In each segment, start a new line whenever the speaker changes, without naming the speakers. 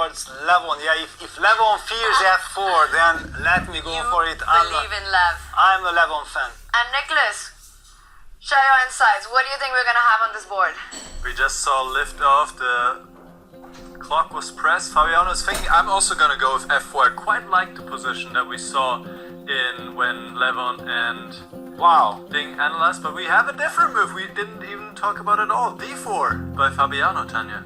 towards Levon. Yeah, if Levon fears f4, then let me go for it.
Believe in Lev.
I'm a Levon fan.
And Nicholas, share your insights. What do you think we're going to have on this board?
We just saw lift off, the clock was pressed. Fabiano is thinking. I'm also gonna go with f4. I quite like the position that we saw in when Levon and being analyzed, but we have a different move. We didn't even talk about it all. d4 by Fabiano, Tanya.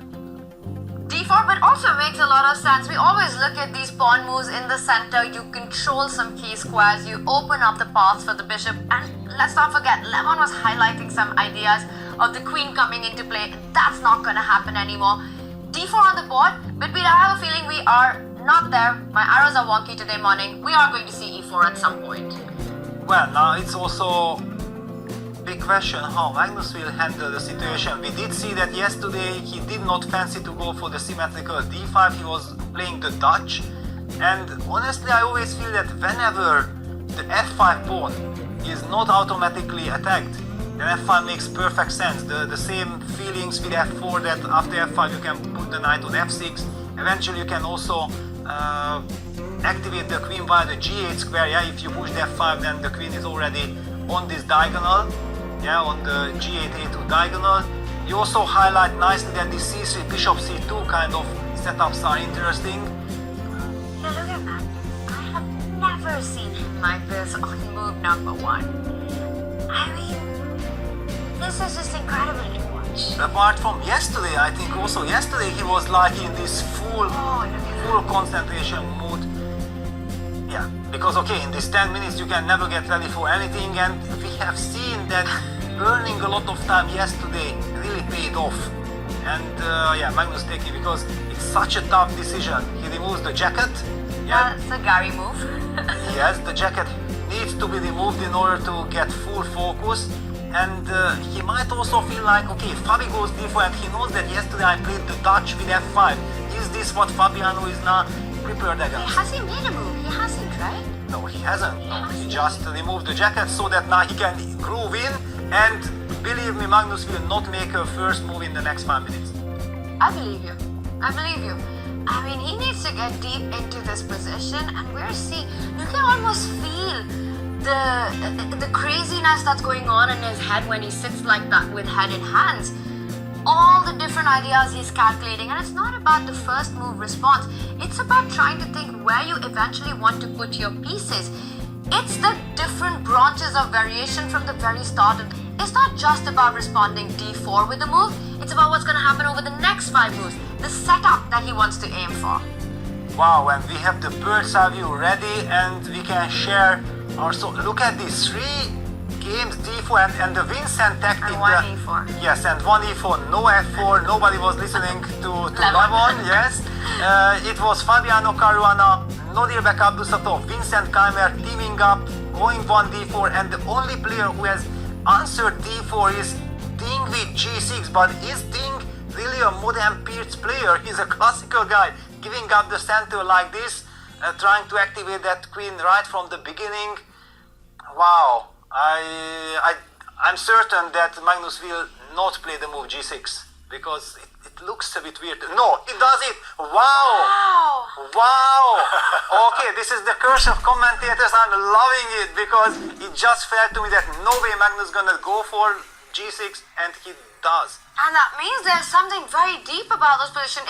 d4, but also makes a lot of sense. We always look at these pawn moves in the center. You control some key squares, you open up the paths for the bishop, and let's not forget, Levon was highlighting some ideas of the queen coming into play, and that's not going to happen anymore. d4 on the board, but I have a feeling we are not there. My arrows are wonky today morning. We are going to see e4 at some point.
Well, now it's also big question how Magnus will handle the situation. We did see that yesterday he did not fancy to go for the symmetrical d5, he was playing the Dutch, and honestly I always feel that whenever the f5 pawn is not automatically attacked, then f5 makes perfect sense. The same feelings with f4, that after f5 you can put the knight on f6, eventually you can also activate the queen via the g8 square. Yeah, if you push the f5 then the queen is already on this diagonal. Yeah, on the g8 a2 diagonal. You also highlight nicely that the c3 bishop c2 kind of setups are interesting.
Yeah, look at that. I have never seen him like this on move number 1. I mean, this is just incredible to watch.
Apart from yesterday, I think also yesterday he was like in this full concentration mood. Yeah, because okay, in these 10 minutes you can never get ready for anything, and we have seen that burning a lot of time yesterday really paid off. And yeah, Magnus taking, because it's such a tough decision. He removes the jacket. Yeah,
it's a Gary move.
Yes, the jacket needs to be removed in order to get full focus. And he might also feel like, okay, Fabi goes d4, and he knows that yesterday I played the Dutch with f5. Is this what Fabiano is now prepared against?
Has he made a move? He hasn't, right?
No, he hasn't. No, he just removed the jacket so that now he can groove in, and believe me, Magnus will not make a first move in the next 5 minutes.
I believe you. I believe you. I mean, he needs to get deep into this position, and we're seeing, you can almost feel the craziness that's going on in his head when he sits like that with head in hands. All the different ideas he's calculating, and it's not about the first move response. It's about trying to think where you eventually want to put your pieces. It's the different branches of variation from the very start. It's not just about responding d4 with the move. It's about what's going to happen over the next 5 moves, the setup that he wants to aim for.
Wow, and we have the bird's eye view ready, and we can share our, so look at these 3 games, d4 and the Vincent tactic.
And 1 e4.
Yes, and 1 e4, no f4, nobody was listening to Levon, yes. It was Fabiano Caruana, Nodirbek Abdusattorov, Vincent Keymer teaming up, going 1 d4, and the only player who has answered d4 is Ding with g6, but is Ding really a modern Peer's player? He's a classical guy, giving up the center like this, trying to activate that queen right from the beginning. Wow, I'm certain that Magnus will not play the move g6, because it looks a bit weird. No, it does it! Wow! Okay, this is the curse of commentators. I'm loving it, because it just felt to me that no way Magnus gonna go for g6, and he does.
And that means there's something very deep about this position.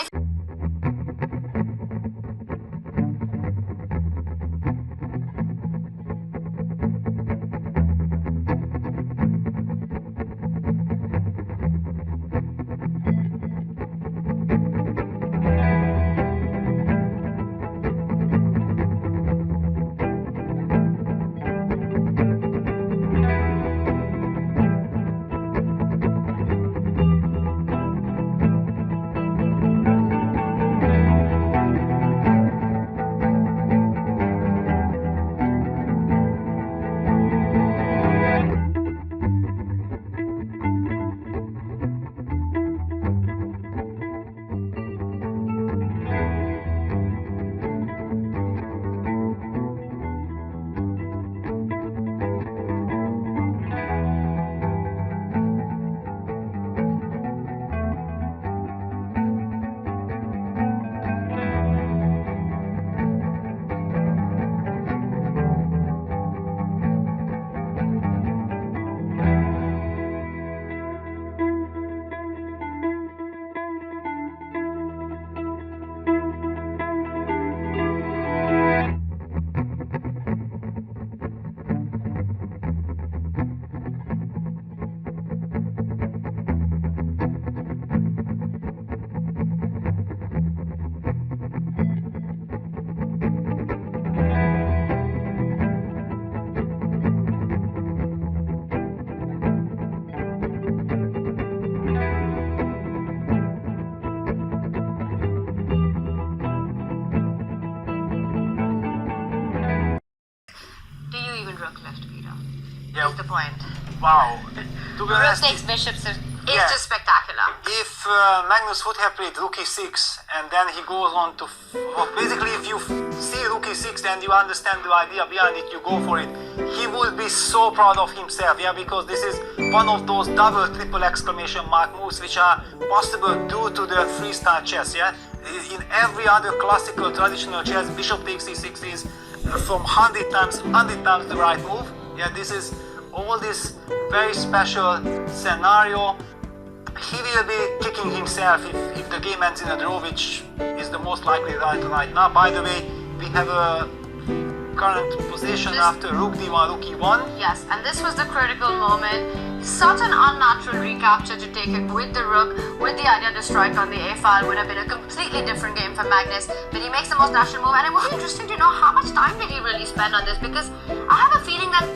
rook left, Peter.
Yeah.
Is the point.
Wow. To be
Rook
honest,
takes bishops is
Yeah.
just spectacular.
if Magnus would have played rook e6 and then he goes on to basically if you see rook e6 and you understand the idea behind it, you go for it, he would be so proud of himself, yeah, because this is one of those double triple exclamation mark moves which are possible due to the freestyle chess, yeah. In every other classical traditional chess, bishop takes e6 is from 100 times the right move. Yeah, this is all this very special scenario. He will be kicking himself if the game ends in a draw, which is the most likely right now. By the way, we have a current position after rook d1, rook e1.
Yes, and this was the critical moment. Such an unnatural recapture to take it with the rook, with the idea to strike on the a file would have been a completely different game for Magnus. But he makes the most natural move, and it would be interesting to know how much time did he really spend on this, because I have a feeling that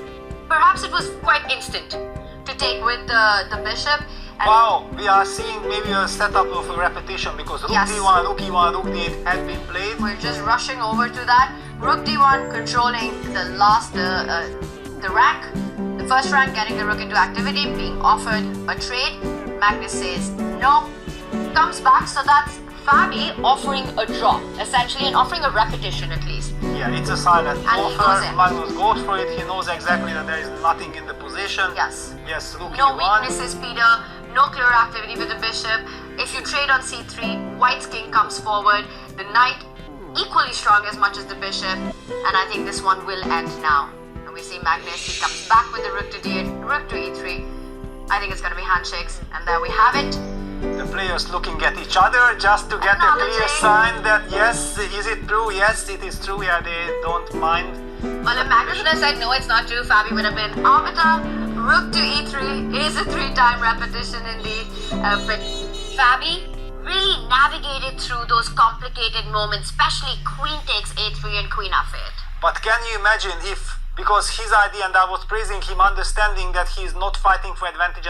perhaps it was quite instant to take with the bishop. And
Wow, we are seeing maybe a setup of a repetition because rook
Yes.
d1, rook e1, rook d8 had been played.
we're just rushing over to that. Rook d1 controlling the rank, the first rank, getting the rook into activity, being offered a trade. Magnus says no, comes back, so that's Fabi offering a draw, essentially, and offering a repetition at least.
Yeah, it's a silent
And he
offer.
goes in.
Magnus goes for it. He knows exactly that there is nothing in the position.
Yes.
Yes, rook
No
e1.
weaknesses, Peter. No clear activity with the bishop. If you trade on c3, White's king comes forward. The knight equally strong as much as the bishop, and I think this one will end now. And we see Magnus. He comes back with the rook to d8, rook to e3. I think it's going to be handshakes, and there we have it.
The players looking at each other just to get a clear
Acknowledging.
sign that yes, is it true? Yes, it is true. Yeah, they don't mind.
Well, if Magnus would have said no, it's not true, Fabi would have been arbiter. Rook to e3 is a 3-time repetition indeed. But Fabi really navigated through those complicated moments, especially queen takes a3 and queen f8.
But can you imagine if, because his idea, and I was praising him, understanding that he is not fighting for advantage